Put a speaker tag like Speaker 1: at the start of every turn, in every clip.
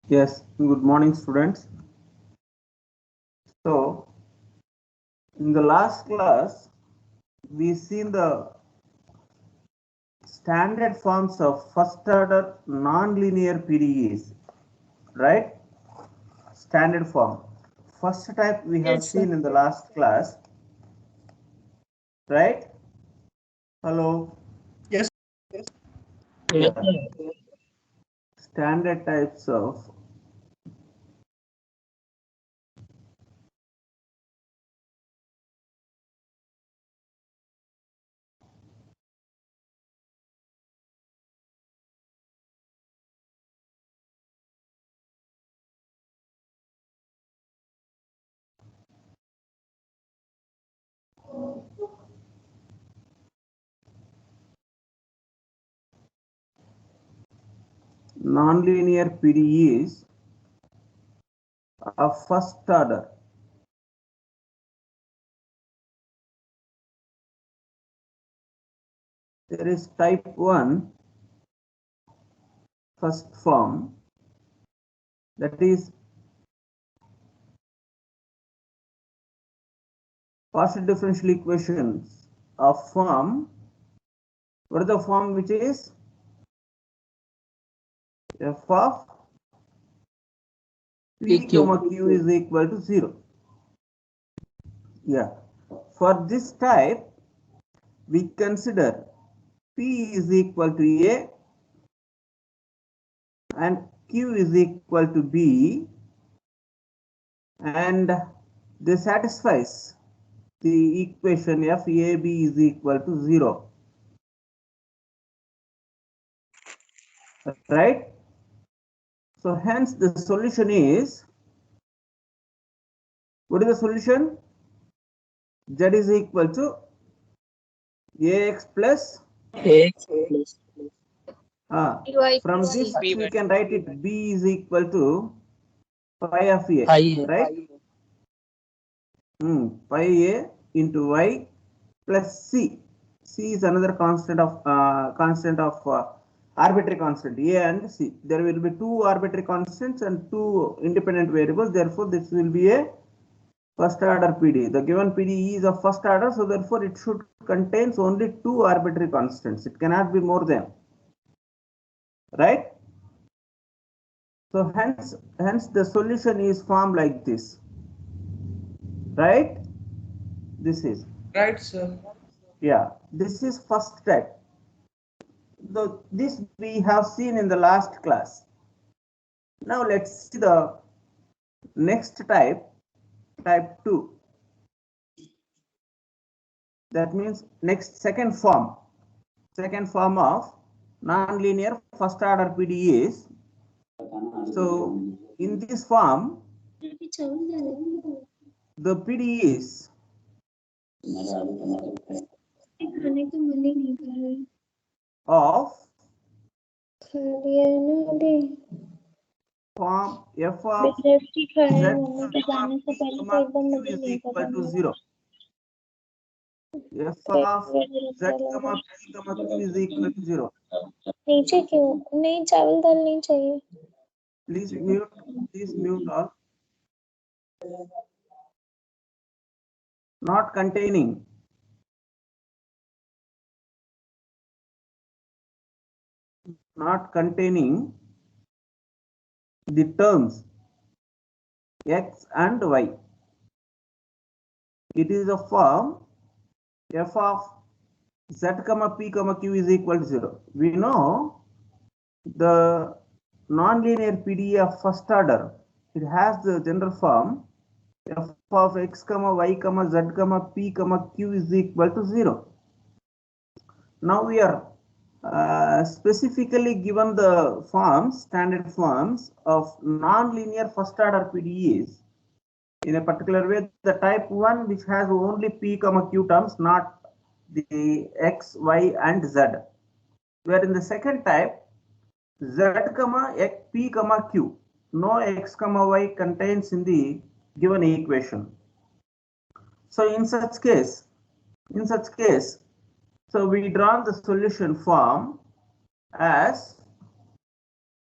Speaker 1: Yes, good morning, students. So, in the last class, we seen the standard forms of first order nonlinear PDEs, right? Standard form. First type we have
Speaker 2: Yes, sir.
Speaker 1: seen in the last class, right? Hello.
Speaker 2: Yes.
Speaker 3: Yes,
Speaker 1: Yeah.
Speaker 3: sir.
Speaker 1: Standard types of nonlinear PDEs of first order. There is type 1 first form, that is partial differential equations of form. What is the form which is f of p
Speaker 3: PQ.
Speaker 1: comma q is equal to 0. Yeah. For this type, we consider p is equal to a and q is equal to b, and this satisfies the equation f a b is equal to 0. Right? So hence the solution is, what is the solution? Z is equal to ax plus
Speaker 3: AX plus
Speaker 1: from this we can write it b is equal to pi of a,
Speaker 3: I.
Speaker 1: right? Pi a into y plus c. C is another constant of arbitrary constant, a and c. There will be two arbitrary constants and two independent variables. Therefore, this will be a first order PDE. The given PDE is of first order, so therefore it should contains only two arbitrary constants. It cannot be more than, right? So hence the solution is formed like this, right? This is,
Speaker 2: Right, sir.
Speaker 1: yeah, this is first type. This we have seen in the last class. Now let's see the next type, type 2. That means next second form of nonlinear first order PDE is. So in this form, the PDE is of form f of z comma p comma q is equal to 0. f of z comma p comma q is equal to 0.
Speaker 4: नीचे क्यों नहीं चावल दाल नहीं चाहिए
Speaker 1: Please mute all. Not containing the terms x and y. It is a form f of z comma p comma q is equal to 0. We know the nonlinear PDE of first order. It has the general form f of x comma y comma z comma p comma q is equal to 0. Now we are specifically given the forms, standard forms of nonlinear first order PDEs in a particular way. The type 1 which has only p comma q terms, not the x, y and z. Where in the second type, z comma p comma q, no x comma y contains in the given equation. So in such case, so we draw the solution form as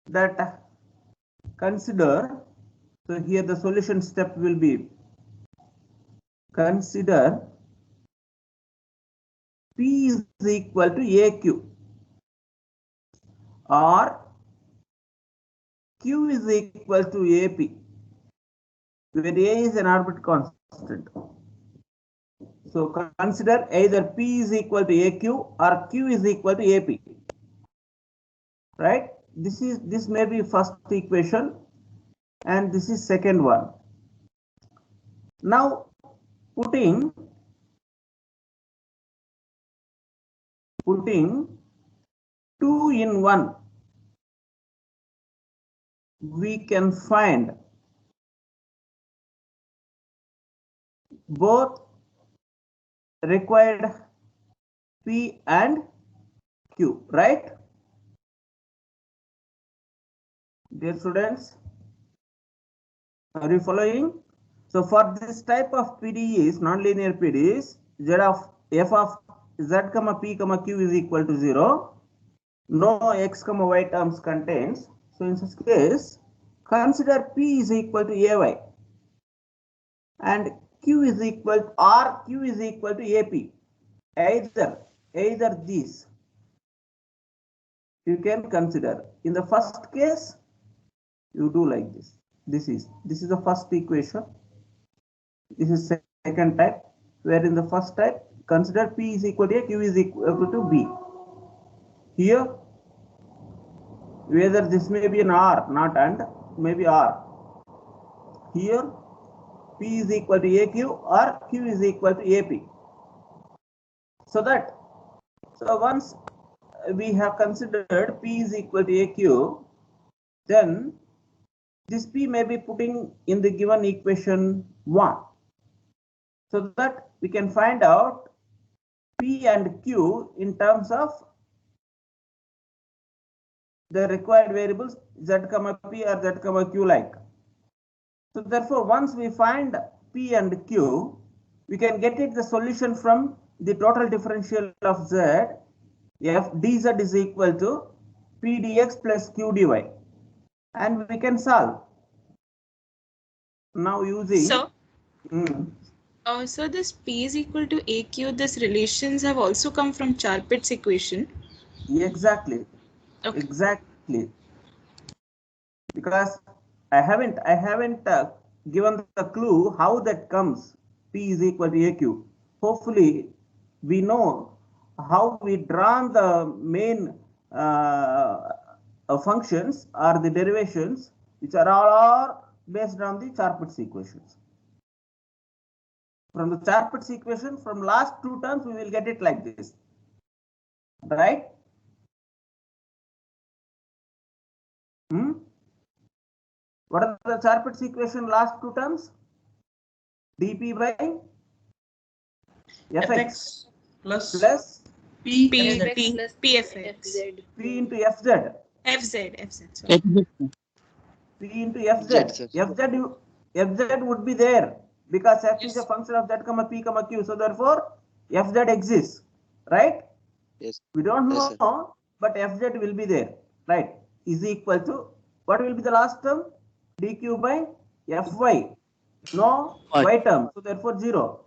Speaker 1: that consider, so here the solution step will be consider P is equal to AQ or Q is equal to AP, where A is an arbitrary constant. So consider either P is equal to AQ or Q is equal to AP. Right? This may be first equation and this is second one. Now putting 2 in 1, we can find both required P and Q, right? Dear students, are you following? So for this type of PDEs, nonlinear PDEs, z of f of z comma p comma q is equal to 0. No x comma y terms contains. So in such case, consider p is equal to ay and q is equal to, or q is equal to ap. Either these you can consider. In the first case, you do like this. This is the first equation. This is second type, where in the first type, consider P is equal to A, Q is equal to B. Here, whether this may be an R, not and, maybe R. Here, P is equal to AQ or Q is equal to AP. So once we have considered P is equal to AQ, then this P may be putting in the given equation 1. So that we can find out P and Q in terms of the required variables z comma p or z comma q like. So therefore, once we find P and Q, we can get it the solution from the total differential of z, f dz is equal to P dx plus Q dy, and we can solve. Now using.
Speaker 2: So. So this P is equal to AQ, this relations have also come from Charpit's equation.
Speaker 1: Exactly. Okay. Exactly. Because I haven't given the clue how that comes. P is equal to AQ. Hopefully, we know how we draw the main functions or the derivations, which are all based on the Charpit's equations. From the Charpit's equation, from last two terms, we will get it like this, right? What are the Charpit's equation last two terms? dp by fx plus
Speaker 2: p pfx.
Speaker 1: P into fz.
Speaker 2: Sorry.
Speaker 1: P into fz. Fz would be there because f is a function of z comma p comma q. So therefore, fz exists, right?
Speaker 3: Yes.
Speaker 1: We don't know,
Speaker 3: yes,
Speaker 1: but fz will be there, right? Is equal to what will be the last term? dq by fy. No y term, so therefore 0.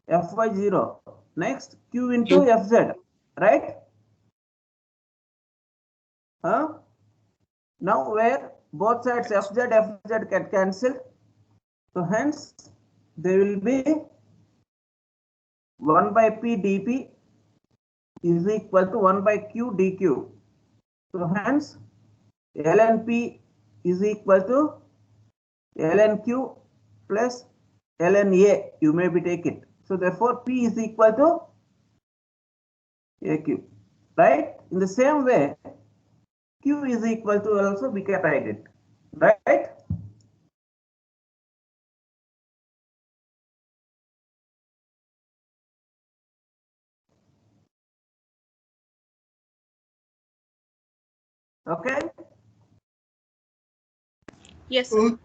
Speaker 1: Fy 0. Next q into fz, right? Now where both sides fz get cancelled, so hence there will be 1 by p dp is equal to 1 by q dq. So hence ln p is equal to ln q plus ln a, you may be take it. So therefore p is equal to aq, right? In the same way, q is equal to also we can write it, right? Okay.
Speaker 2: Yes, sir.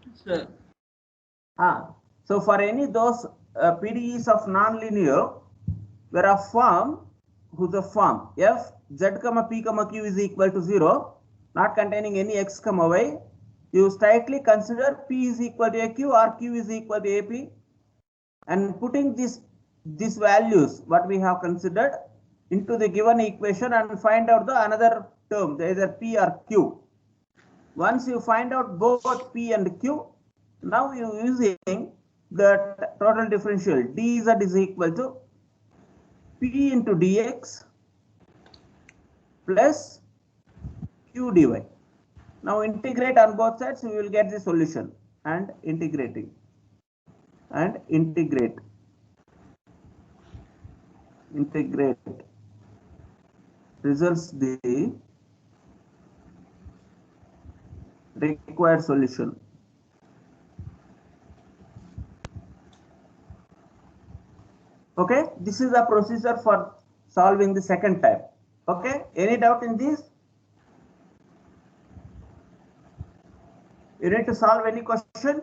Speaker 1: So for any those PDEs of nonlinear, where a form whose a form f z comma p comma q is equal to 0, not containing any x comma y, you strictly consider P is equal to AQ or Q is equal to AP, and putting these values what we have considered into the given equation and find out the another term, either P or Q. Once you find out both P and Q, now you using the total differential dz is equal to P into dx plus Q dy. Now integrate on both sides, you will get the solution, and integrating and integrate results the required solution. Okay, this is the procedure for solving the second type. Okay, any doubt in this? You need to solve any question?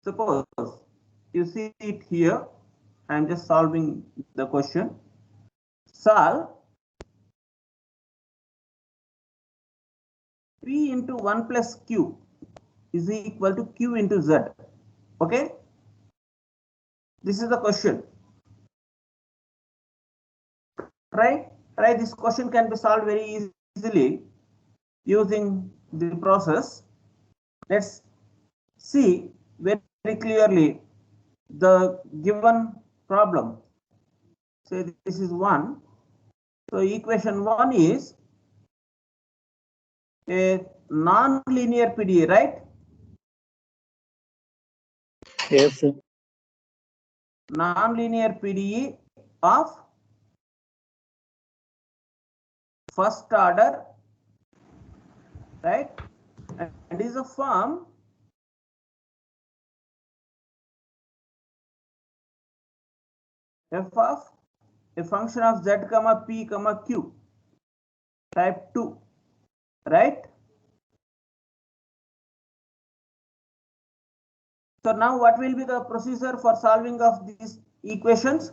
Speaker 1: Suppose you see it here, I am just solving the question. Solve P into 1 plus Q is equal to Q into Z. Okay, this is the question. Try this question can be solved very easily using the process. Let's see very clearly the given problem. Say this is 1. So equation 1 is a non-linear PDE, right?
Speaker 3: Yes, sir.
Speaker 1: Non-linear PDE of first order, right? And is a form f of a function of z comma p comma q, type 2, right? So now what will be the procedure for solving of these equations?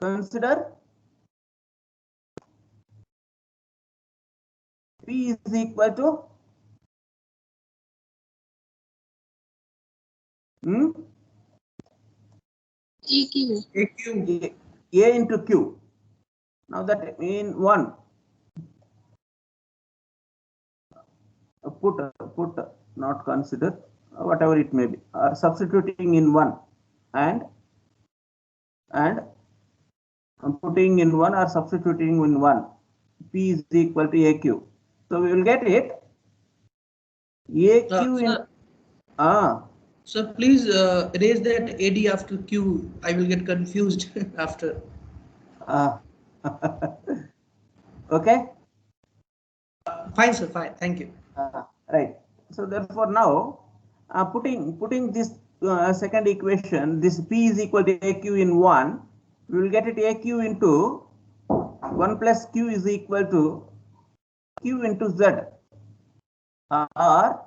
Speaker 1: Consider P is equal to
Speaker 2: AQ.
Speaker 1: A into Q. Now that in 1, put not consider, whatever it may be, or substituting in 1 and putting in 1 or substituting in 1, P is equal to AQ. So we will get it AQ in
Speaker 5: So please erase that AD after Q. I will get confused after.
Speaker 1: Okay.
Speaker 5: Fine, sir. Fine. Thank you.
Speaker 1: Right. So therefore now putting this second equation, this P is equal to AQ in 1, we will get it AQ into 1 plus Q is equal to Q into Z, or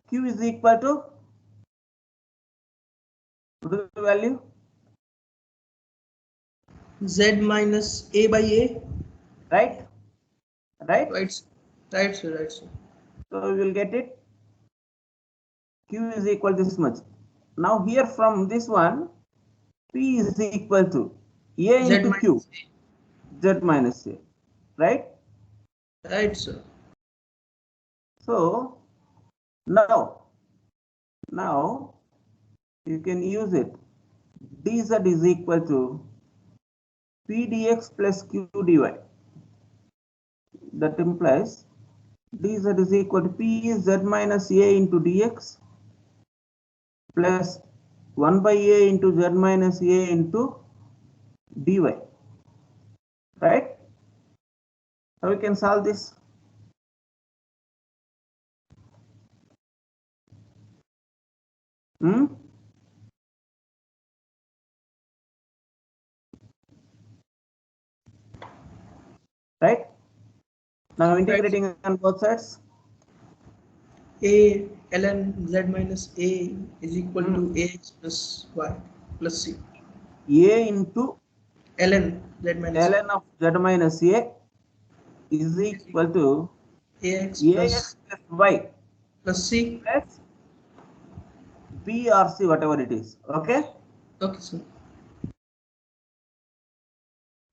Speaker 1: Q is equal to, what is the value?
Speaker 5: Z minus A by A.
Speaker 1: Right? Right?
Speaker 5: Right, sir. Right, sir.
Speaker 1: So we will get it Q is equal to this much. Now here from this one, P is equal to A
Speaker 5: Z
Speaker 1: into Q, Z minus A, right?
Speaker 5: Right, sir.
Speaker 1: So now you can use it. dz is equal to P dx plus Q dy. That implies dz is equal to P Z minus A into dx plus 1 by A into Z minus A into dy. Right? How we can solve this? Right? Now integrating on both sides.
Speaker 5: A ln Z minus A is equal to AX plus Y plus C.
Speaker 1: A into
Speaker 5: ln Z minus
Speaker 1: ln of Z minus A is equal to
Speaker 5: ax
Speaker 1: ax plus y
Speaker 5: plus c.
Speaker 1: plus b or c, whatever it is. Okay?
Speaker 5: Okay, sir.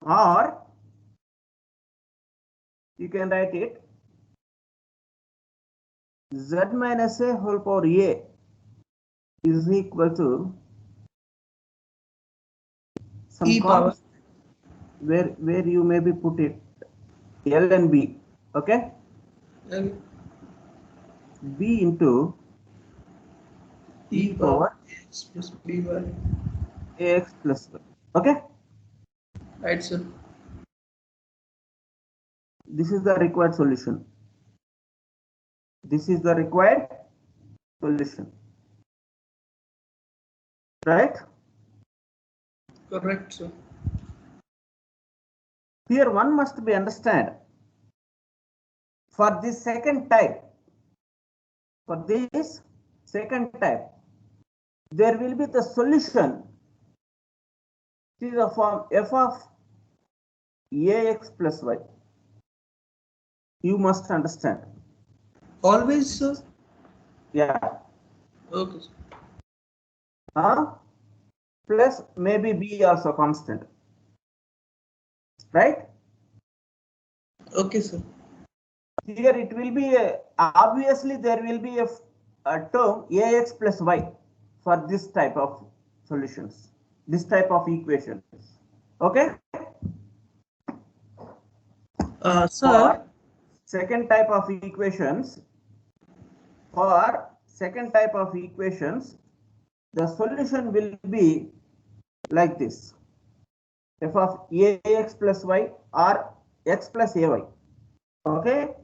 Speaker 1: Or you can write it z minus a whole power a is equal to some
Speaker 5: E power.
Speaker 1: constant where you maybe put it L and B. Okay?
Speaker 5: Okay.
Speaker 1: B into
Speaker 5: E
Speaker 1: e
Speaker 5: power
Speaker 1: power
Speaker 5: ax plus by.
Speaker 1: ax plus y. Okay?
Speaker 5: Right, sir.
Speaker 1: This is the required solution. This is the required solution. Right?
Speaker 5: Correct, sir.
Speaker 1: Here one must be understand. For this second type, there will be the solution to the form f of ax plus y. You must understand.
Speaker 5: Always, sir.
Speaker 1: Yeah.
Speaker 5: Okay, sir.
Speaker 1: Plus maybe b also constant. Right?
Speaker 5: Okay, sir.
Speaker 1: Here it will be obviously there will be a term ax plus y for this type of solutions, this type of equations. Okay?
Speaker 5: Sir.
Speaker 1: For second type of equations, the solution will be like this: f of ax plus y or x plus ay. Okay?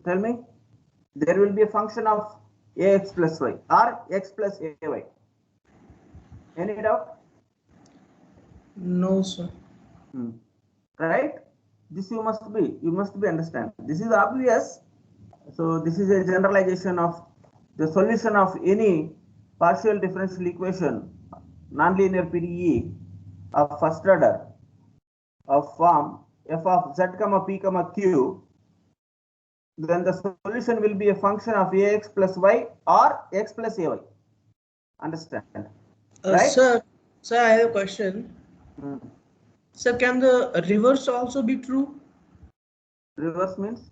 Speaker 1: Tell me. There will be a function of ax plus y or x plus ay. Any doubt?
Speaker 5: No, sir.
Speaker 1: Right? This you must be understand. This is obvious. So this is a generalization of the solution of any partial differential equation, nonlinear PDE of first order of form f of z comma p comma q. Then the solution will be a function of ax plus y or x plus ay. Understand? Right?
Speaker 5: Sir, I have a question. Sir, can the reverse also be true?
Speaker 1: Reverse means?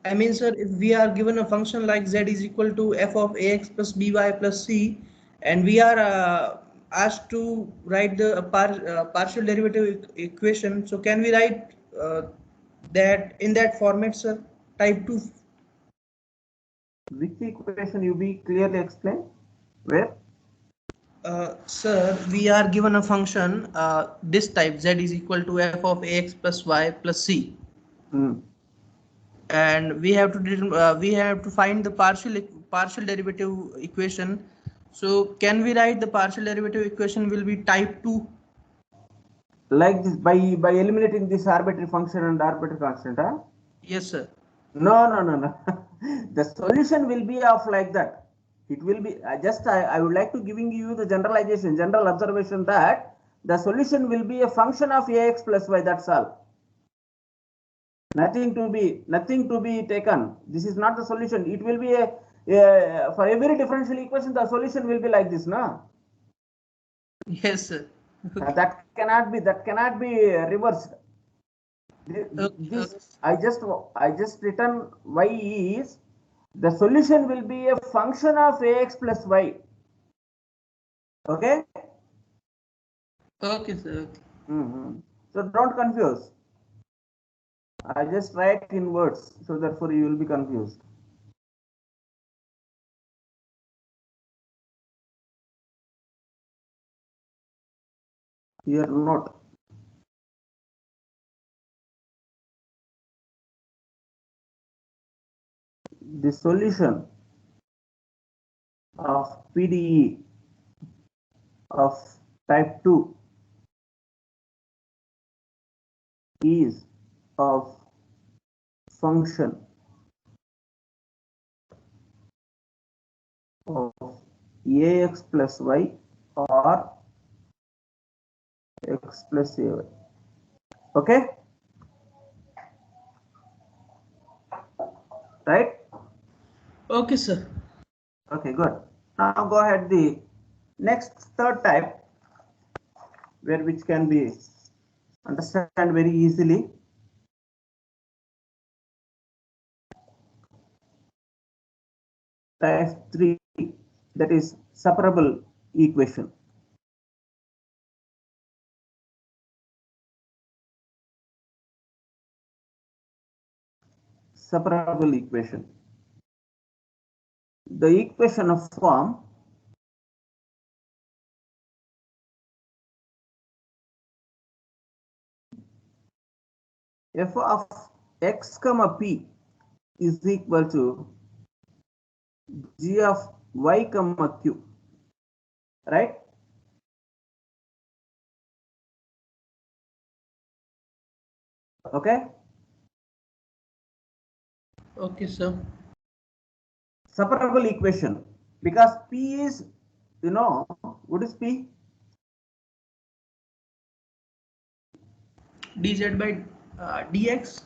Speaker 5: I mean, sir, if we are given a function like z is equal to f of ax plus by plus c, and we are asked to write the partial derivative equation, so can we write that in that format, sir? Type 2.
Speaker 1: Which equation you be clearly explain? Where?
Speaker 5: Sir, we are given a function this type z is equal to f of ax plus y plus c. And we have to find the partial derivative equation. So can we write the partial derivative equation will be type 2?
Speaker 1: Like this, by eliminating this arbitrary function and arbitrary constant, huh?
Speaker 5: Yes, sir.
Speaker 1: No. The solution will be of like that. It will be I would like to giving you the general observation that the solution will be a function of ax plus y. That's all. Nothing to be taken. This is not the solution. It will be for every differential equation the solution will be like this, no?
Speaker 5: Yes, sir.
Speaker 1: That cannot be reversed. This I just written y is the solution will be a function of ax plus y. Okay?
Speaker 5: Okay, sir.
Speaker 1: So don't confuse. I just write in words, so therefore you will be confused. Here note. The solution of PDE of type 2 is of function of ax plus y or x plus ay. Okay, right?
Speaker 5: Okay, sir.
Speaker 1: Okay, good. Now go ahead the next third type, where which can be understand very easily. Type 3, that is separable equation. Separable equation. The equation of form f of x comma p is equal to g of y comma q, right? Okay,
Speaker 5: Okay, sir.
Speaker 1: separable equation, because p is, you know, what is p?
Speaker 5: dz by dx.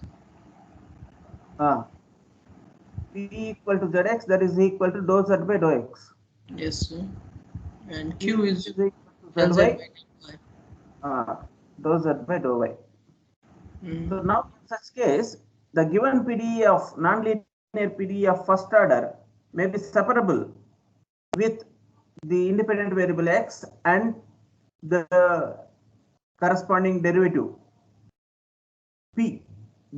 Speaker 1: P equal to zx, that is equal to dou z by dou x.
Speaker 5: Yes, sir. And
Speaker 1: Q
Speaker 5: q
Speaker 1: is
Speaker 5: is
Speaker 1: equal to
Speaker 5: lz
Speaker 1: zy,
Speaker 5: by
Speaker 1: dou z by dou y.
Speaker 5: y.
Speaker 1: So now in such case, the given PDE of nonlinear PDE of first order may be separable with the independent variable x and the corresponding derivative p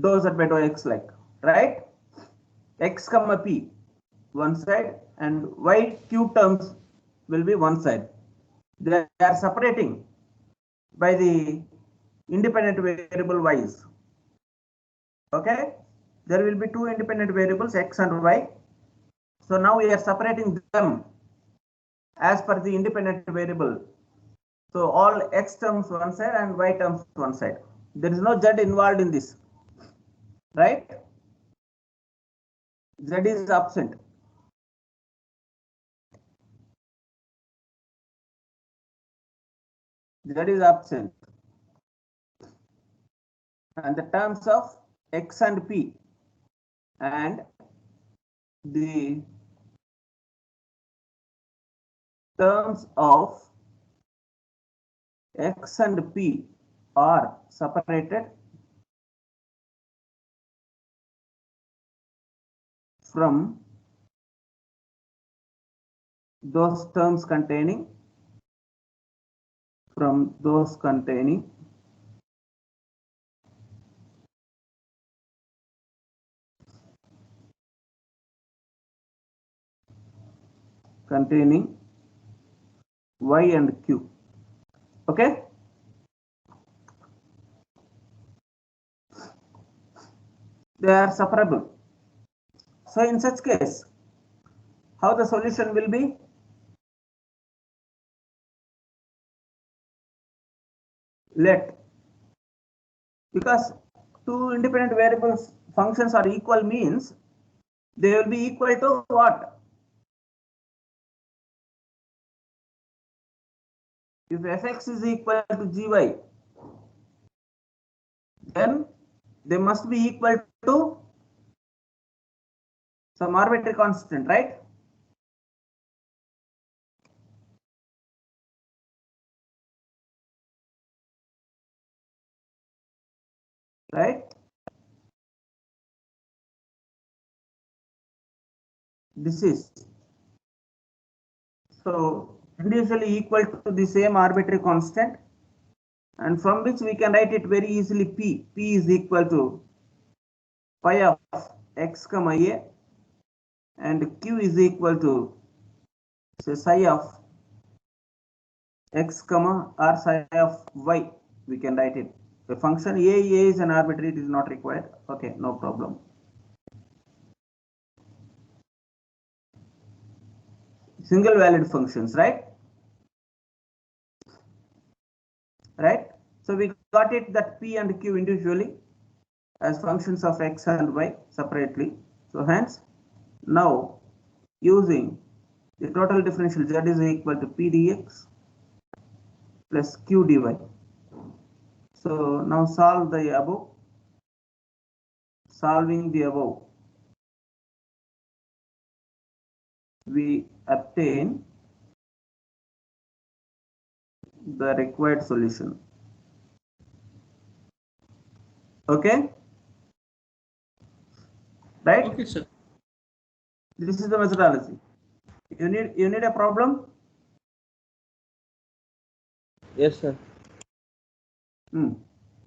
Speaker 1: dou z by dou x, like, right? X comma p one side and y q terms will be one side. They are separating by the independent variable y's. Okay, there will be two independent variables x and y. So now we are separating them as per the independent variable. So all x terms one side and y terms one side. There is no z involved in this, right? Z is absent. Z is absent. And the terms of x and p and the terms of x and p are separated from those terms containing y and q. Okay, they are separable. So in such case, how the solution will be? Let, because two independent variables functions are equal means they will be equal to what? If fx is equal to gy, then they must be equal to some arbitrary constant, right? Right? This is so individually equal to the same arbitrary constant, and from which we can write it very easily. P is equal to pi of x comma a, and q is equal to, say, psi of x comma or psi of y. We can write it. The function a is an arbitrary, it is not required. Okay, no problem. Single valued functions, right? Right? So we got it that p and q individually as functions of x and y separately. So hence, now using the total differential z is equal to p dx plus q dy. So now solve the above. Solving the above, we obtain the required solution. Okay? Right?
Speaker 5: Okay, sir.
Speaker 1: This is the methodology. You need a problem?
Speaker 3: Yes, sir.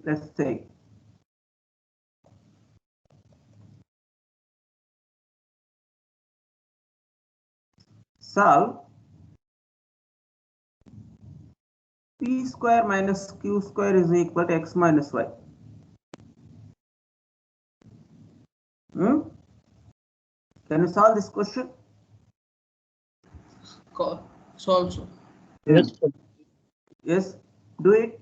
Speaker 1: Let's take. Solve p square minus q square is equal to x minus y. Can you solve this question?
Speaker 5: Solve, sir.
Speaker 3: Yes, sir.
Speaker 1: Yes, do it.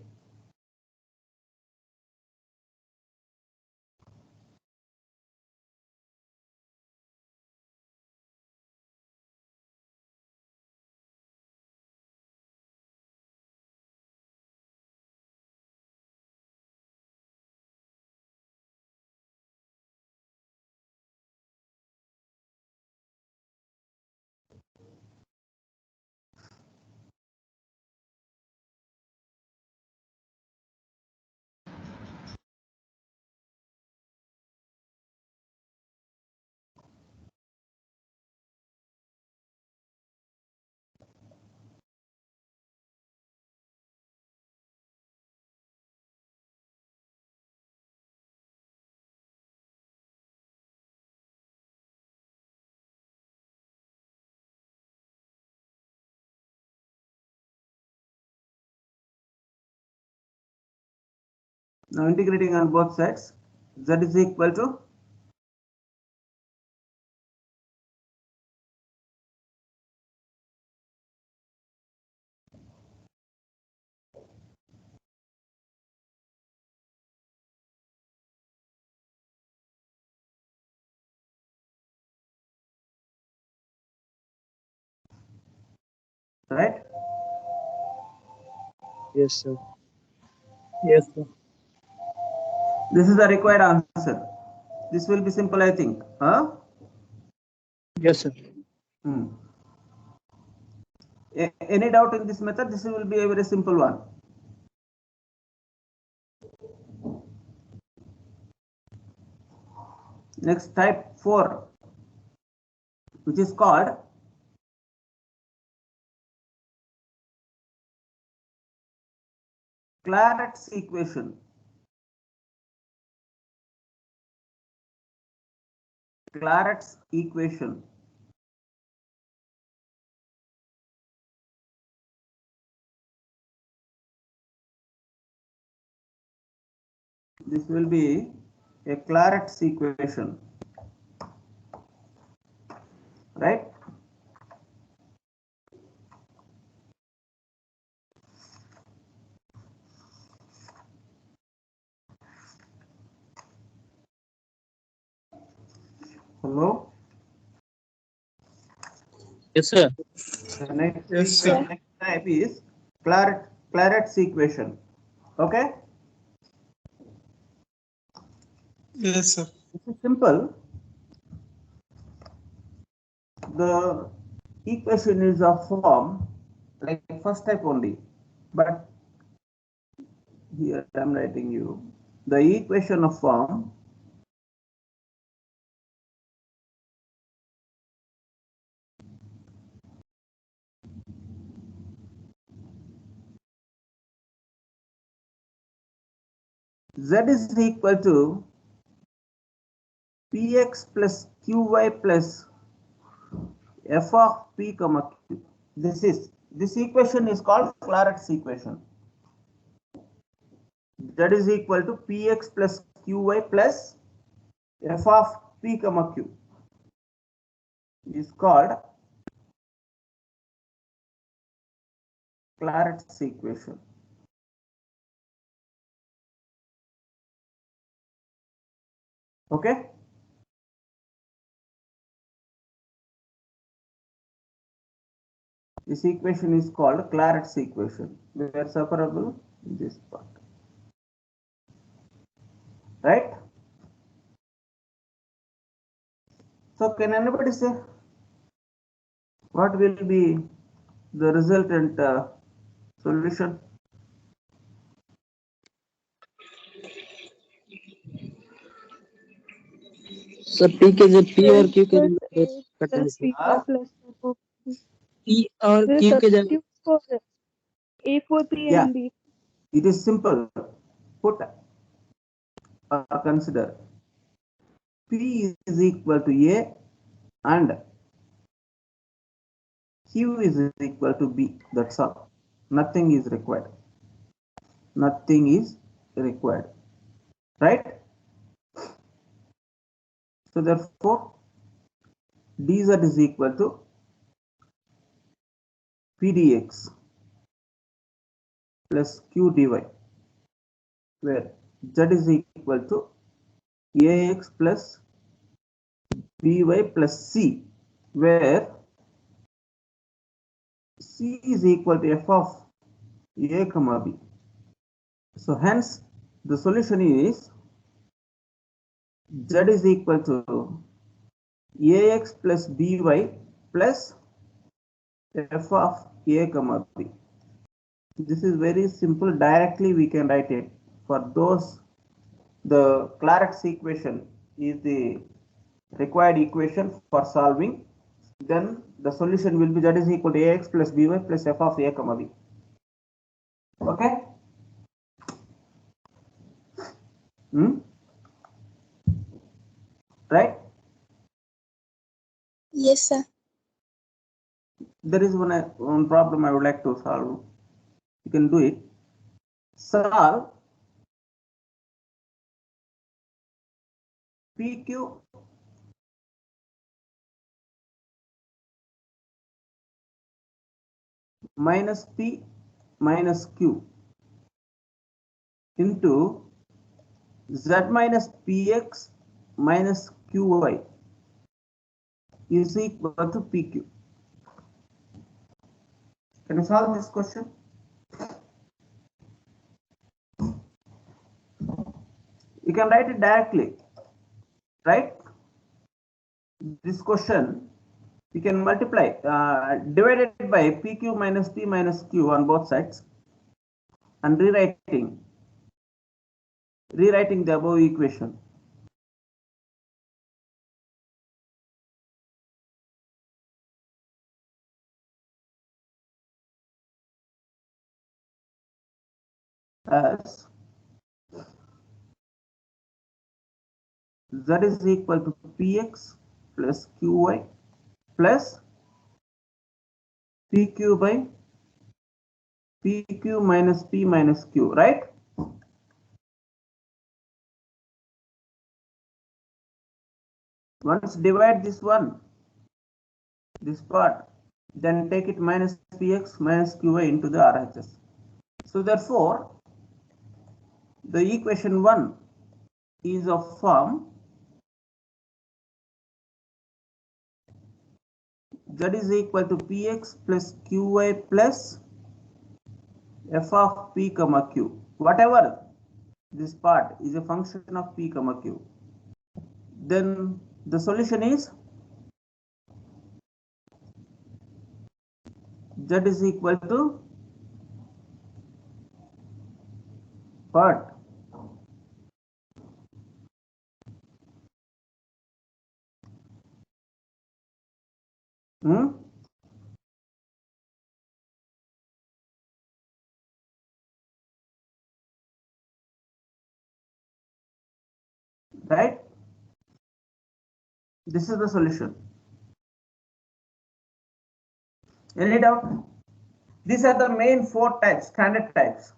Speaker 1: Now integrating on both sides, z is equal to right?
Speaker 3: Yes, sir. Yes, sir.
Speaker 1: This is the required answer. This will be simple, I think. Huh?
Speaker 3: Yes, sir.
Speaker 1: Any doubt in this method? This will be a very simple one. Next, type 4, which is called Claret's equation. Claret's equation. This will be a Claret's equation, right? Hello?
Speaker 3: Yes, sir.
Speaker 1: The next,
Speaker 5: Yes, sir.
Speaker 1: next type is Claret's equation. Okay?
Speaker 5: Yes, sir.
Speaker 1: This is simple. The equation is of form like first type only, but here I'm writing you the equation of form z is equal to px plus qy plus f of p comma q. This equation is called Claret's equation. That is equal to px plus qy plus f of p comma q is called Claret's equation. Okay? This equation is called Claret's equation. They are separable in this part. right? So can anybody say what will be the resultant solution?
Speaker 3: Sir, P के जब P और Q के
Speaker 6: But
Speaker 3: जगह
Speaker 6: A
Speaker 3: cut है
Speaker 6: plus
Speaker 3: sir.
Speaker 6: B1 plus F of
Speaker 3: P और
Speaker 6: the
Speaker 3: Q के जगह
Speaker 6: substitute for A for P
Speaker 1: Yeah.
Speaker 6: and B.
Speaker 1: It is simple. Put or consider P is equal to A and Q is equal to B. That's all. Nothing is required. Nothing is required. Right? So therefore, dz is equal to P dx plus Q dy, where z is equal to ax plus by plus c, where c is equal to f of a comma b. So hence the solution is z is equal to ax plus by plus f of a comma b. This is very simple. Directly we can write it. For those, the Clarex equation is the required equation for solving. Then the solution will be z is equal to ax plus by plus f of a comma b. Okay? Right?
Speaker 4: Yes, sir.
Speaker 1: There is one problem I would like to solve. You can do it. Solve PQ minus P minus Q into Z minus PX minus QY is equal to PQ. Can you solve this question? You can write it directly, right? This question you can multiply, divided by PQ minus P minus Q on both sides and rewriting the above equation. As Z is equal to Px plus Qy plus PQ by PQ minus P minus Q, right? Once divide this part, then take it minus Px minus Qy into the RHS. So therefore, the equation 1 is of form Z is equal to Px plus Qy plus f of P comma Q. Whatever this part is a function of P comma Q. Then the solution is Z is equal to what? Right? This is the solution. Any doubt? These are the main 4 types, standard types.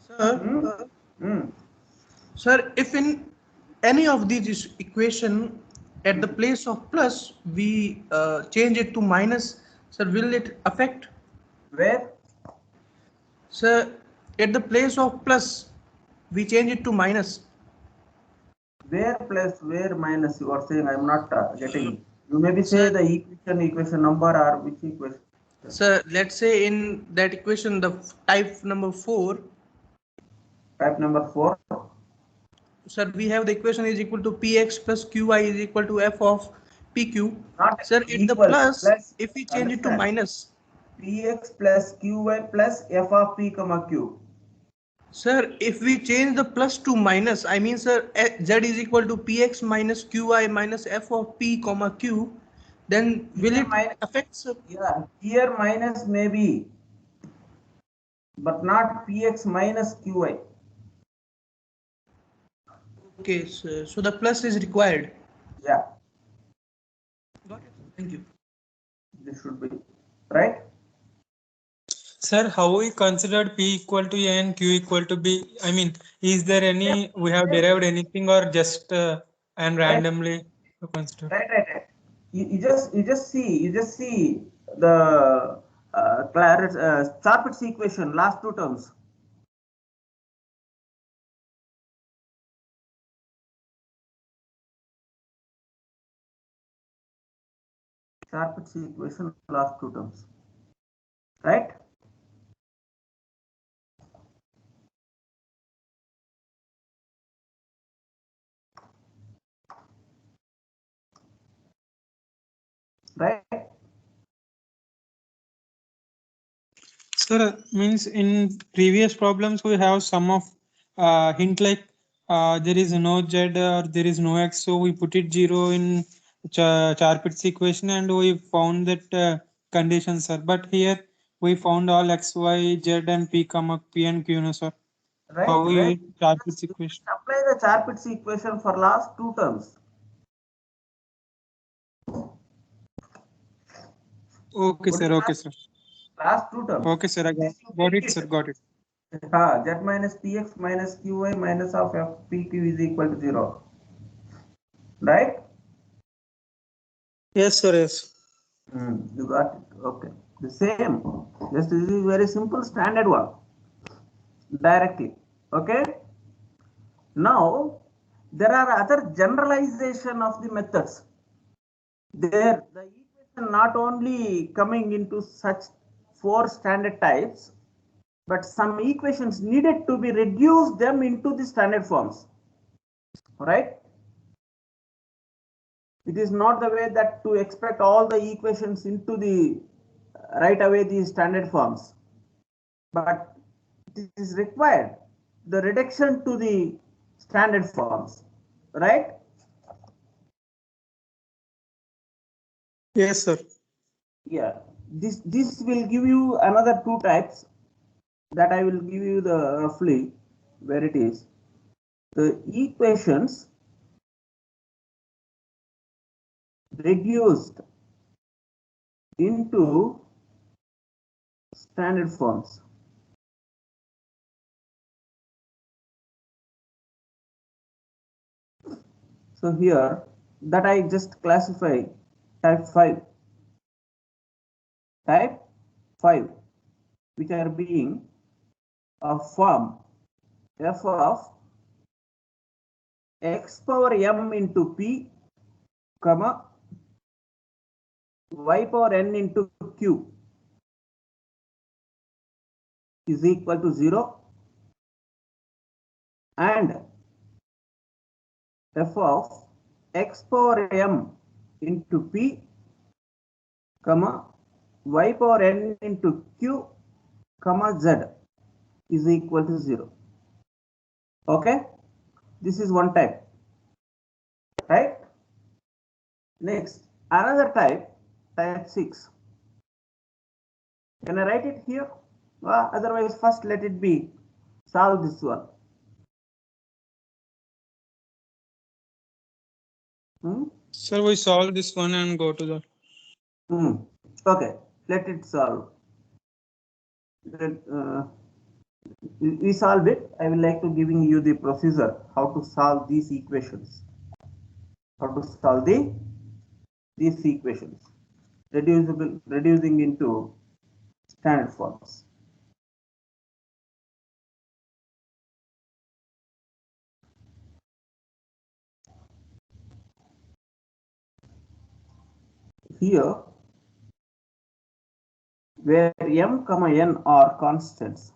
Speaker 5: Sir, sir, if in any of these equation at the place of plus we change it to minus, sir, will it affect?
Speaker 1: Where?
Speaker 5: Sir, at the place of plus we change it to minus.
Speaker 1: Where plus, where minus? You are saying I am not getting. You maybe say the equation number or which equation?
Speaker 5: Sir, let's say in that equation, the type number 4,
Speaker 1: Type number 4.
Speaker 5: Sir, we have the equation is equal to px plus qy is equal to f of pq.
Speaker 1: Not
Speaker 5: Sir, in the
Speaker 1: equal,
Speaker 5: plus, if we change it to
Speaker 1: understand,
Speaker 5: minus.
Speaker 1: Px plus Qy plus f of p comma q.
Speaker 5: Sir, if we change the plus to minus, I mean, sir, z is equal to px minus qy minus f of p comma q, then will
Speaker 1: Here
Speaker 5: it
Speaker 1: minus,
Speaker 5: affect, sir?
Speaker 1: yeah, here minus may be, but not Px minus Qy.
Speaker 5: Okay, sir. So the plus is required.
Speaker 1: Yeah,
Speaker 5: Got it. Thank you.
Speaker 1: this should be right.
Speaker 7: Sir, how we considered P equal to A and Q equal to B? I mean, is there any, we have derived anything or just and randomly to consider?
Speaker 1: Right. You just see the Charpit's equation, last two terms. Charpit's equation, last two terms, right? Right.
Speaker 7: Sir, means in previous problems we have some of hint like there is no z or there is no x, so we put it 0 in Charpit's equation and we found that conditions, sir. But here we found all x, y, z and p comma p and q, no, sir. How we
Speaker 1: Right.
Speaker 7: Charpit's equation?
Speaker 1: Apply the Charpit's equation for last two terms.
Speaker 7: Okay, sir. Okay, sir.
Speaker 1: Last two terms.
Speaker 7: Okay, sir. I got it, sir. Got it.
Speaker 1: Z minus Px minus Qy minus of f pq is equal to 0. Right?
Speaker 7: Yes, sir. Yes.
Speaker 1: You got it. Okay. The same. Just this is very simple standard one. Directly. Okay. Now there are other generalization of the methods. There the equation not only coming into such 4 standard types, but some equations needed to be reduced them into the standard forms. Right? It is not the way that to expect all the equations into the right away the standard forms, but it is required the reduction to the standard forms, right?
Speaker 7: Yes, sir.
Speaker 1: Yeah, this will give you another two types that I will give you the roughly where it is. The equations reduced into standard forms. So here that I just classify type 5. Type 5, which are being of form f of x power m into p, comma y power n into q is equal to 0, and f of x power m into p, comma y power n into q, comma z is equal to 0. Okay, this is one type, right? Next, another type, type 6. Can I write it here? Otherwise, first let it be solve this one.
Speaker 7: Sir, we solve this one and go to the.
Speaker 1: Okay, let it solve. We solve it. I will like to giving you the procedure how to solve these equations. How to solve these equations, reducing into standard forms. Here, where m, n are constants,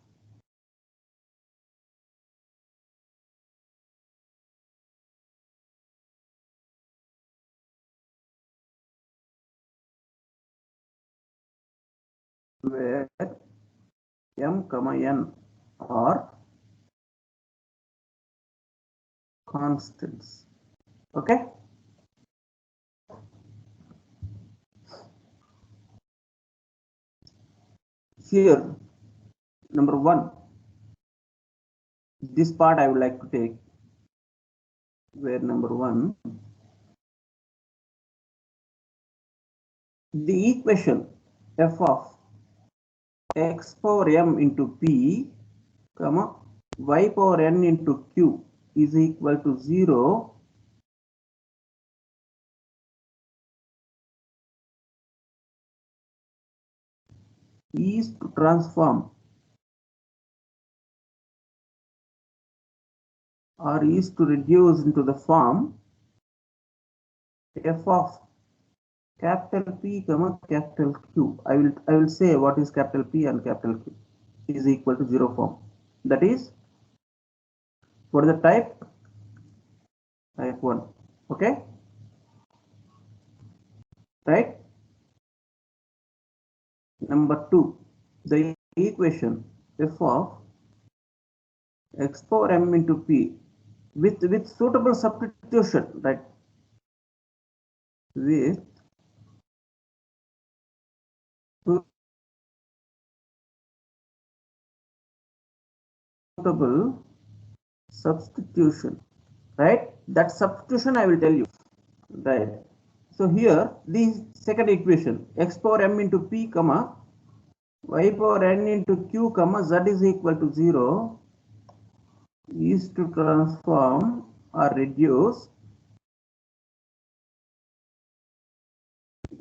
Speaker 1: where m comma n are constants. Okay. Here, number one, this part I would like to take, where number one, the equation f of x power m into p, comma, y power n into q is equal to 0 is to transform or is to reduce into the form f of capital P comma capital Q. I will say what is capital P and capital Q is equal to 0 form. That is for the type 1. Okay, right? Number 2, the equation f of x power m into p with suitable substitution, right? With suitable substitution, right? That substitution I will tell you, right? So here the second equation x power m into p comma y power n into q comma z is equal to 0 is to transform or reduce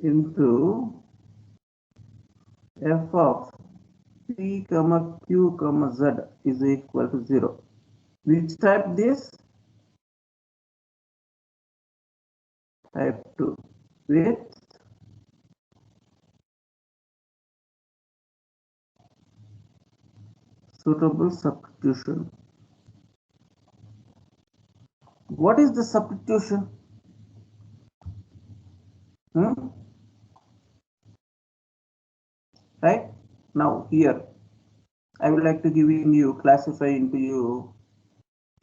Speaker 1: into f of p comma q comma z is equal to 0. Which type this? Type 2 with suitable substitution. What is the substitution? Right now here I would like to give you classify into you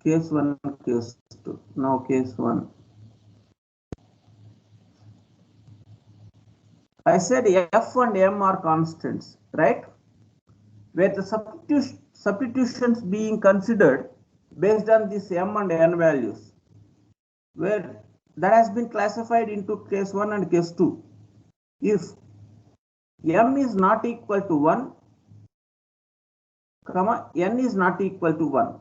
Speaker 1: case 1 case 2. Now case 1, I said f and m are constants, right? Where the substitutions being considered based on this m and n values, where that has been classified into case 1 and case 2. If m is not equal to 1, comma, n is not equal to 1,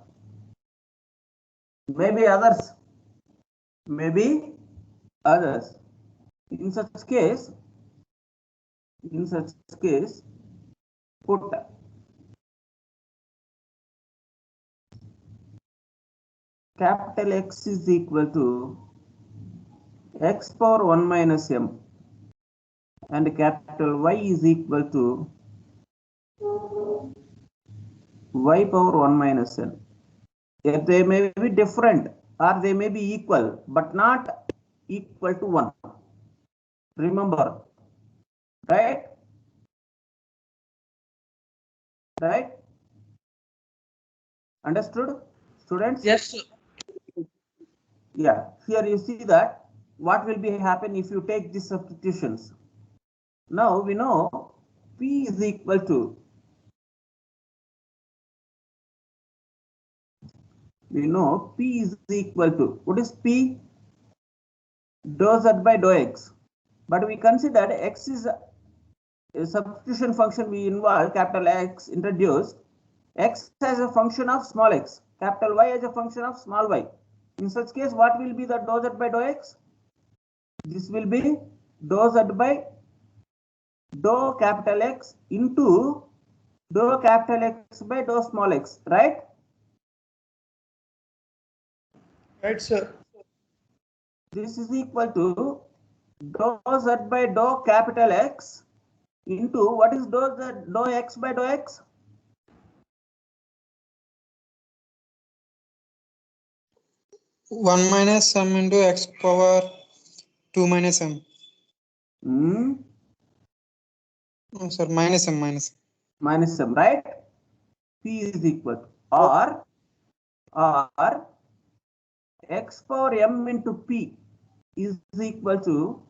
Speaker 1: maybe others, in such case, put capital X is equal to x power 1 minus m and capital Y is equal to y power 1 minus n. If they may be different or they may be equal but not equal to 1. Remember, right? Right? Understood, students?
Speaker 5: Yes, sir.
Speaker 1: Yeah, here you see that what will be happen if you take these substitutions. Now we know P is equal to, what is P? Dou z by dou x. But we considered x is a substitution function we involve, capital X introduced, x as a function of small x, capital Y as a function of small y. In such case, what will be the dou z by dou x? This will be dou z by dou capital X into dou capital X by dou small x, right?
Speaker 5: Right, sir.
Speaker 1: This is equal to dou z by dou capital X into what is dou x by dou x?
Speaker 7: 1 minus m into x power 2 minus m. Oh, sir, minus m, minus.
Speaker 1: Minus m, right? P is equal to or x power m into p is equal to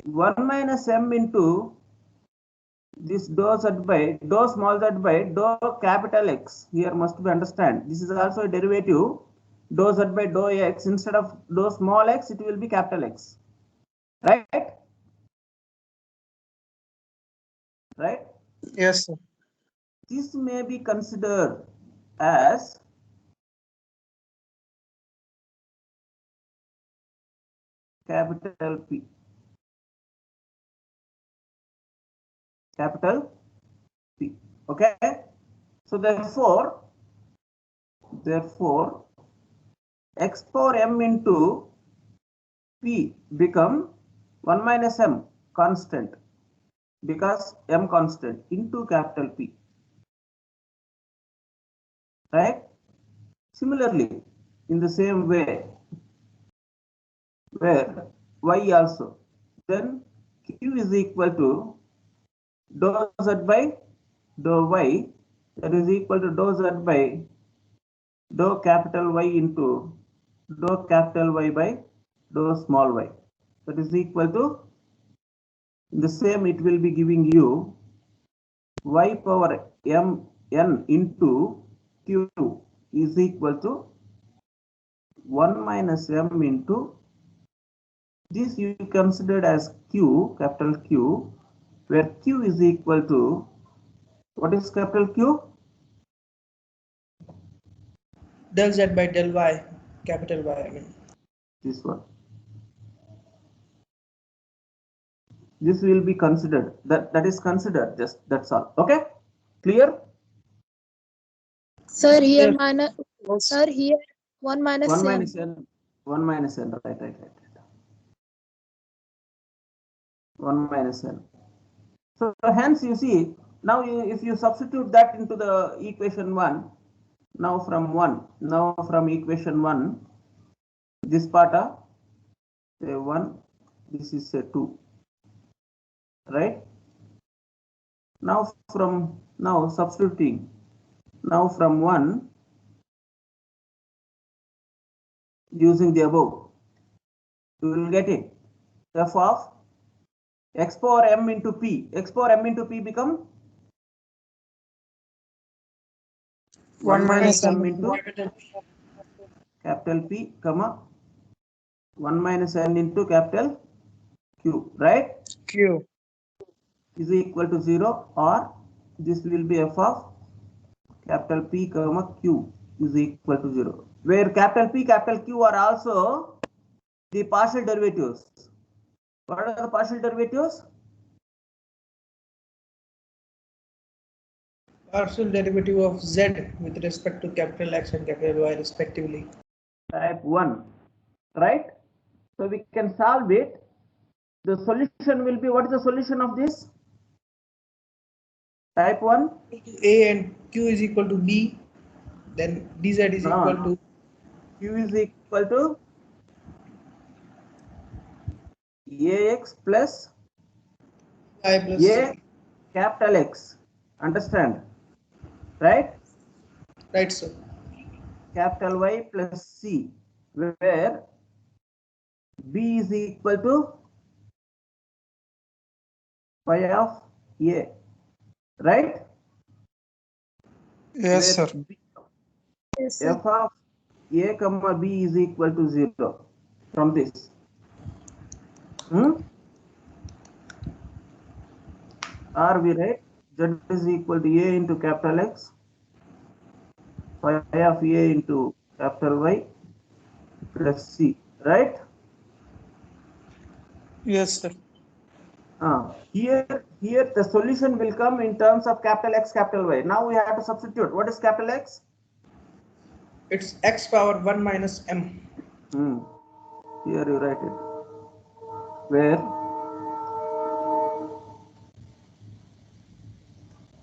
Speaker 1: 1 minus m into this dou z by dou small z by dou capital X. Here must be understand. This is also a derivative. Dou z by dou x, instead of dou small x, it will be capital X. Right? Right?
Speaker 7: Yes, sir.
Speaker 1: This may be considered as capital P. Capital P. Okay? So therefore, x power m into P become 1 minus m constant, because m constant into capital P. Right? Similarly, in the same way, where y also, then q is equal to dou z by dou y, that is equal to dou z by dou capital Y into dou capital Y by dou small y. That is equal to, in the same, it will be giving you y power m n into q is equal to 1 minus m into this you considered as q, capital Q, where q is equal to, what is capital Q?
Speaker 5: Del z by del y, capital Y, I mean.
Speaker 1: This one. This will be considered, that is considered, just that's all. Okay, clear?
Speaker 4: Sir, here
Speaker 5: Yes.
Speaker 4: minus. Sir, here 1 minus
Speaker 1: 1
Speaker 4: m.
Speaker 1: minus n, 1 minus n, right. 1 minus n. So hence you see, now if you substitute that into the equation 1, now from equation 1, this part of say 1, this is say 2, right? Now substituting, now from 1, using the above, you will get it. F of x power m into p. X power m into p become 1 minus m into capital P, comma 1 minus n into capital Q, right?
Speaker 5: Q.
Speaker 1: Is equal to 0, or this will be f of capital P, comma Q is equal to 0, where capital P, capital Q are also the partial derivatives. What are the partial derivatives?
Speaker 5: Partial derivative of z with respect to capital X and capital Y respectively.
Speaker 1: Type 1, right? So we can solve it. The solution will be, what is the solution of this? Type 1?
Speaker 5: A and Q is equal to B, then dz is equal to
Speaker 1: Q is equal to AX plus
Speaker 5: I plus
Speaker 1: A
Speaker 5: C.
Speaker 1: capital X. Understand? Right?
Speaker 5: Right, sir.
Speaker 1: Capital Y plus C, where B is equal to phi of A. Right?
Speaker 7: Yes,
Speaker 1: Where
Speaker 7: sir.
Speaker 4: Yes, sir.
Speaker 1: F of A comma B is equal to 0 from this. Are we right? Z is equal to A into capital X, phi of A into capital Y plus C, right?
Speaker 7: Yes, sir.
Speaker 1: Here the solution will come in terms of capital X, capital Y. Now we have to substitute. What is capital X?
Speaker 5: It's x power 1 minus m.
Speaker 1: Here you write it. Where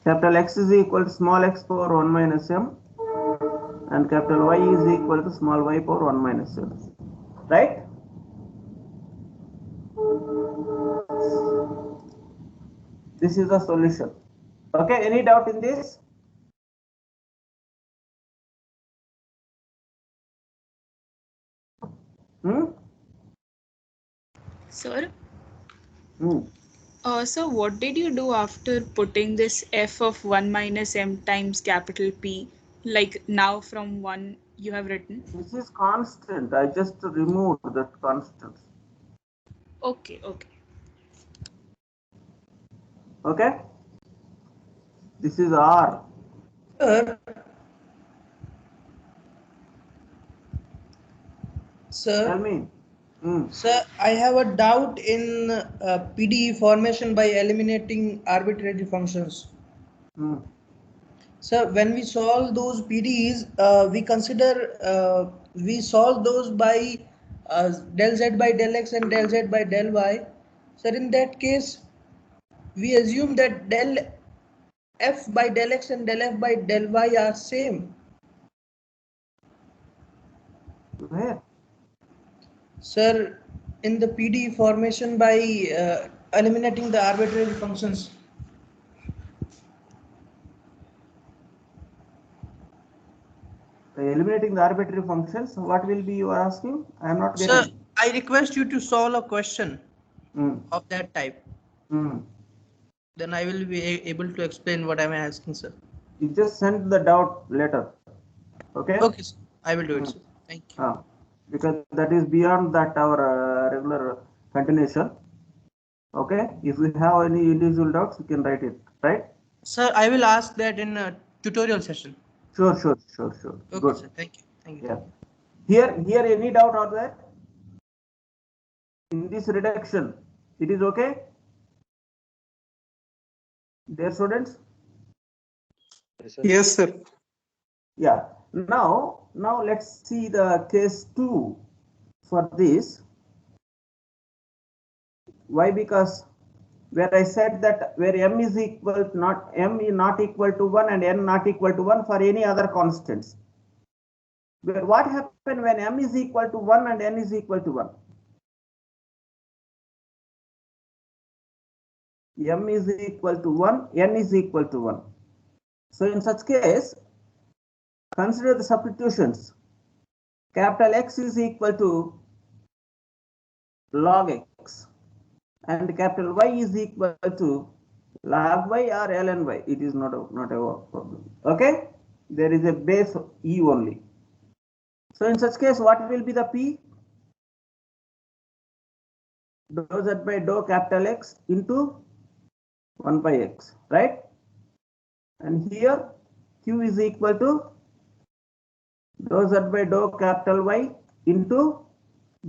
Speaker 1: capital X is equal to small x power 1 minus m, and capital Y is equal to small y power 1 minus m. Right? This is the solution. Okay, any doubt in this?
Speaker 2: Sir,
Speaker 1: Hmm.
Speaker 2: so what did you do after putting this f of 1 minus m times capital P? Like now from 1 you have written?
Speaker 1: This is constant. I just removed that constant.
Speaker 2: Okay, okay.
Speaker 1: Okay. This is R.
Speaker 5: Sir,
Speaker 1: Tell
Speaker 5: sir,
Speaker 1: me.
Speaker 5: sir, I have a doubt in PDE formation by eliminating arbitrary functions. So when we solve those PDEs, we solve those by del z by del x and del z by del y. So in that case, we assume that del f by del x and del f by del y are same.
Speaker 1: Where?
Speaker 5: Sir, in the PDE formation by eliminating the arbitrary functions.
Speaker 1: By eliminating the arbitrary functions, what will be you are asking? I am not
Speaker 5: Sir,
Speaker 1: getting.
Speaker 5: I request you to solve a question of that type. Then I will be able to explain what I am asking, sir.
Speaker 1: You just send the doubt later. Okay.
Speaker 5: Okay, sir. I will do it, sir. Thank you.
Speaker 1: Because that is beyond that our regular continuation. Okay. If we have any individual doubts, you can write it. Right.
Speaker 5: Sir, I will ask that in a tutorial session.
Speaker 1: Sure.
Speaker 5: Okay,
Speaker 1: Good.
Speaker 5: sir. Thank you.
Speaker 1: Yeah. Here any doubt or that? In this reduction, it is okay? Dear students?
Speaker 7: Yes, sir.
Speaker 1: Yeah. Now let's see the case 2 for this. Why? Because where I said that where m is equal m is not equal to 1 and n not equal to 1 for any other constants. Where what happened when m is equal to 1 and n is equal to 1? M is equal to 1, n is equal to 1. So in such case, consider the substitutions. Capital X is equal to log x and capital Y is equal to log y or ln y. It is not a problem. Okay, there is a base e only. So in such case, what will be the p? Dou z by dou capital X into 1 by x, right? And here q is equal to dou z by dou capital Y into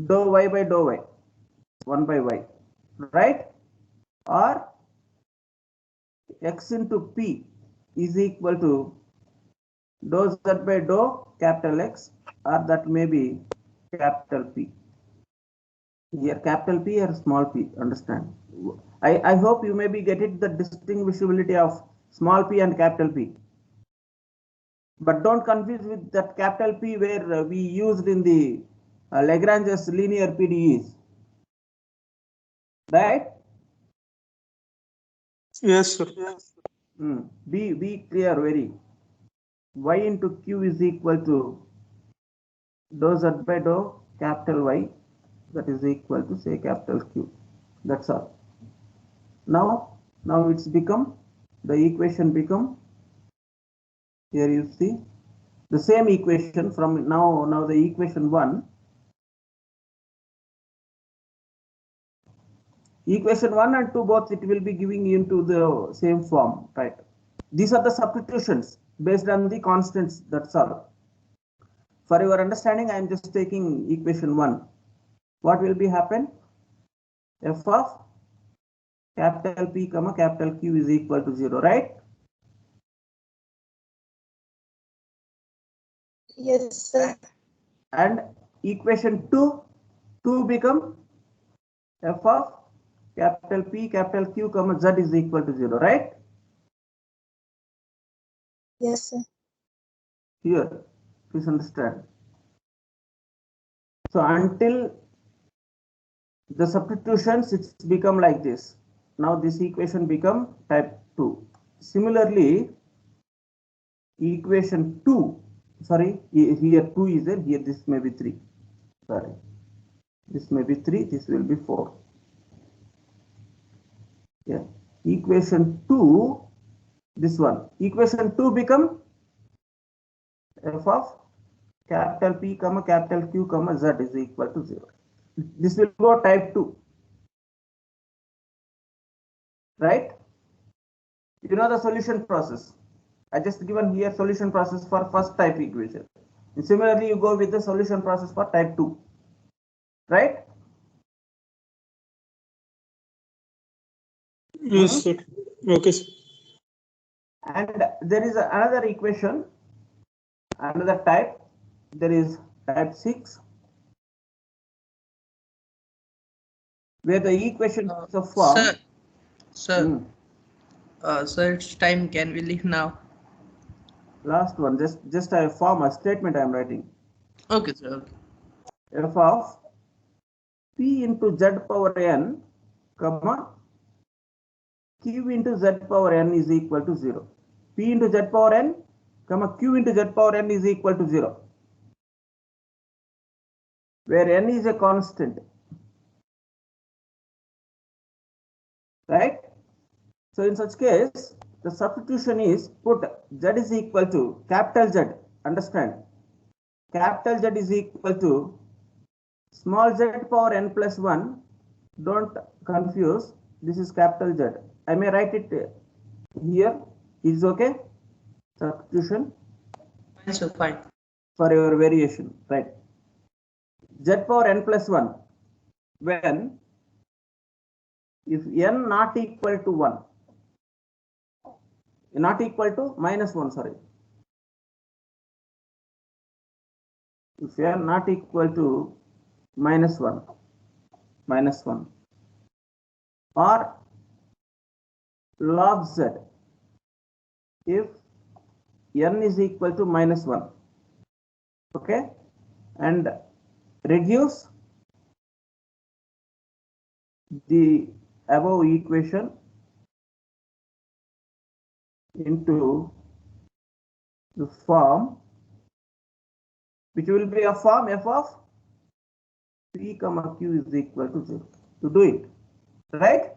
Speaker 1: dou y by dou y, 1 by y, right? Or x into p is equal to dou z by dou capital X, or that may be capital P. Here capital P or small p, understand? I hope you may be getting the distinguishability of small p and capital P. But don't confuse with that capital P where we used in the Lagrange's linear PDEs. Right?
Speaker 7: Yes, sir.
Speaker 1: Be clear very. Y into Q is equal to dou Z by dou capital Y, that is equal to say capital Q. That's all. Now it's become, the equation become, here you see the same equation from now the equation 1. Equation 1 and 2 both it will be giving into the same form, right? These are the substitutions based on the constants, that's all. For your understanding, I am just taking equation 1. What will be happen? F of capital P comma capital Q is equal to 0, right?
Speaker 4: Yes, sir.
Speaker 1: And equation 2 become F of capital P capital Q comma Z is equal to 0, right?
Speaker 4: Yes, sir.
Speaker 1: Here, please understand. So until the substitutions, it's become like this. now this equation become type 2. Similarly, equation 2, sorry, here 2 is there, here this may be 3. Sorry, this may be 3, this will be 4. Yeah, equation 2, this one, equation 2 become f of capital P comma capital Q comma Z is equal to 0. This will go type 2. Right? You know the solution process. I just given here solution process for first type equation. And similarly, you go with the solution process for type 2. Right?
Speaker 7: Yes, sir. Okay, sir.
Speaker 1: And there is another equation, another type. There is type 6, where the equation is of form.
Speaker 5: Sir, sir, it's time. Can we leave now?
Speaker 1: Last one, just a form, a statement I am writing.
Speaker 5: Okay, sir. Okay.
Speaker 1: F of P into Z power n, comma Q into Z power n is equal to 0. P into Z power n, comma Q into Z power n is equal to 0. Where n is a constant. Right? So in such case, the substitution is put Z is equal to capital Z. Understand? Capital Z is equal to small z power n plus 1. Don't confuse. This is capital Z. I may write it here. Is okay? Substitution.
Speaker 5: Fine, sir. Fine.
Speaker 1: For your variation. Right. Z power n plus 1. When if n not equal to 1. Not equal to minus 1, sorry. If n not equal to minus 1, or log z, if n is equal to minus 1, okay, and reduce the above equation into the form, which will be a form f of P comma Q is equal to 0. To do it, right?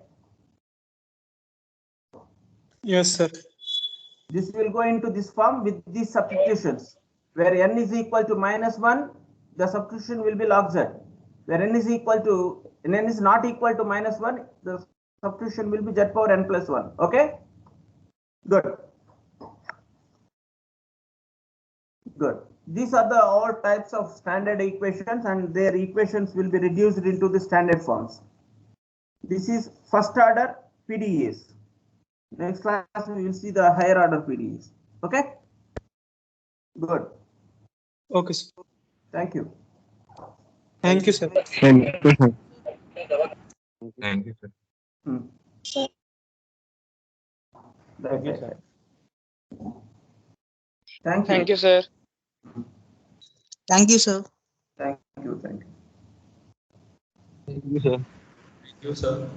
Speaker 7: Yes, sir.
Speaker 1: This will go into this form with these substitutions. Where n is equal to minus 1, the substitution will be log z. Where n is not equal to minus 1, the substitution will be z power n plus 1. Okay? Good. Good. These are the all types of standard equations, and their equations will be reduced into the standard forms. This is first order PDEs. Next class we will see the higher order PDEs. Okay? Good.
Speaker 7: Okay, sir.
Speaker 1: Thank you.
Speaker 7: Thank you, sir.
Speaker 8: Thank you, sir. Thank you, sir.
Speaker 1: Right. Thank you.
Speaker 3: Thank you, sir.
Speaker 5: Thank you, sir.
Speaker 1: Thank you. Thank you.
Speaker 8: Thank you, sir.
Speaker 5: Thank you, sir.